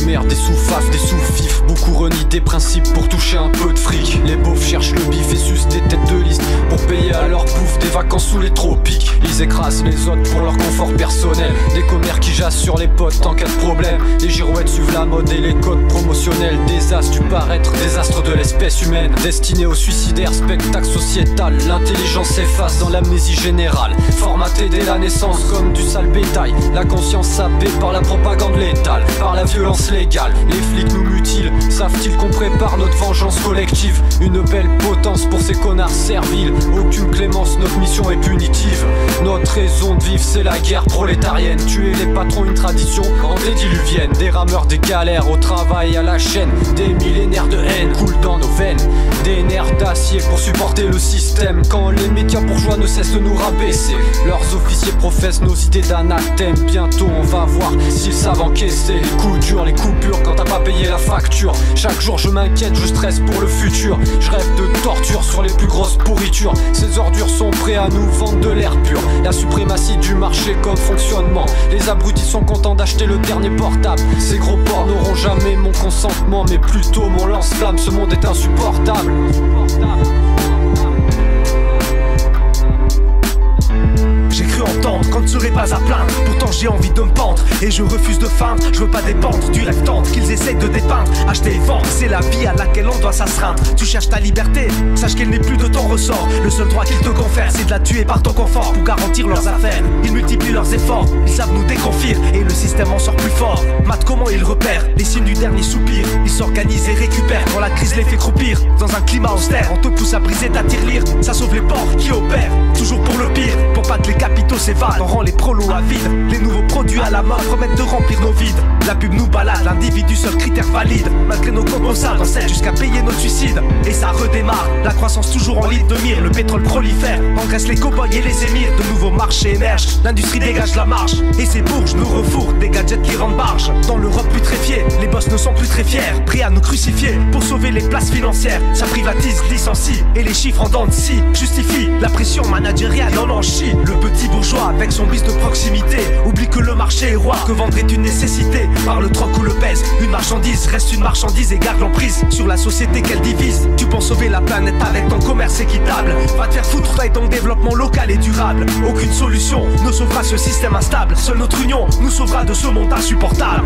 mères, des sous-faf, des sous-fifs. Beaucoup renient des principes pour toucher un peu de fric. Les beaufs cherchent le bif et sucent des têtes de liste pour payer à leur bouffe des vacances sous les tropiques. Ils écrasent les autres pour leur confort personnel. Des commères qui jassent sur les potes en cas de problème. Les girouettes suivent la mode et les codes promotionnels. Désastre du paraître, désastre de l'espèce humaine. Destiné au suicidaire, spectacle sociétal. L'intelligence s'efface dans l'amnésie générale. Formaté dès la naissance comme du sale bétail. La conscience sapée par la propagande létale, par la violence légale. Les flics nous mutilent, savent-ils qu'on prépare notre vengeance collective? Une belle potence pour ces connards serviles. Aucune clémence, notre mission est punitive. Notre raison de vivre c'est la guerre prolétarienne. Tuer les patrons une tradition antédiluvienne. Des rameurs, des galères au travail à la chaîne. Des millénaires de haine coulent dans nos veines. Des nerfs d'acier pour supporter le système. Quand les médias bourgeois ne cessent de nous rabaisser, leurs officiers professent nos idées d'anathème. Bientôt on va voir s'ils savent encaisser les coups durs, les coupures quand t'as pas payé la facture. Chaque jour je m'inquiète, je stresse pour le futur. Je rêve de torture sur les plus grosses pourritures. Ces ordures sont prêts à nous vendre de l'air pur. La suprématie du marché comme fonctionnement. Les abrutis sont contents d'acheter le dernier portable. Ces gros porcs n'auront jamais mon consentement, mais plutôt mon lance-flamme. Ce monde est insupportable. J'ai cru entendre qu'on ne serait pas à plaindre. Pourtant j'ai envie de me pendre et je refuse de feindre. Je veux pas dépendre du rêve tendre qu'ils essayent de dépeindre. Acheter et vendre, c'est la vie à laquelle on doit s'astreindre. Tu cherches ta liberté, sache qu'elle n'est plus de ton ressort. Le seul droit qu'ils te confèrent, c'est de la tuer par ton confort pour garantir leurs affaires. Ils multiplient leurs efforts, ils savent nous déconfire et le système en sort plus fort. Mate comment ils repèrent les signes du dernier soupir. Ils s'organisent et récupèrent quand la crise les fait croupir. Dans un climat austère, on te pousse à briser ta tirelire. Ça sauve les porcs qui opèrent, toujours pour le pire. Pour pas que les capitaux s'évadent, on rend les prolos avides. Les nouveaux produits à la mode promettent de remplir nos vides. La pub nous balade, l'individu seul critère valide. Malgré nos comptes sales, on sait jusqu'à payer notre suicide. Et ça redémarre, la croissance toujours en ligne de mire. Le pétrole prolifère, engraisse les cow-boys et les émirs. De nouveaux marchés émergent, l'industrie dégage la marche. Et ces bourges nous refourrent des gadgets qui rendent barge. Dans l'Europe putréfiée, les boss ne sont plus très fiers. Prêts à nous crucifier pour sauver les places financières. Ça privatise, licencie, et les chiffres en dents de scie justifient la pression managériale, on en chie. Le petit bourgeois avec son bis de proximité oublie que le marché est roi, que vendre est une nécessité. Par le troc ou le pèse, une marchandise reste une marchandise et garde l'emprise sur la société qu'elle divise. Tu penses sauver la planète avec ton commerce équitable, va te faire foutre toi et ton développement local et durable. Aucune solution ne sauvera ce système instable. Seule notre union nous sauvera de ce monde insupportable.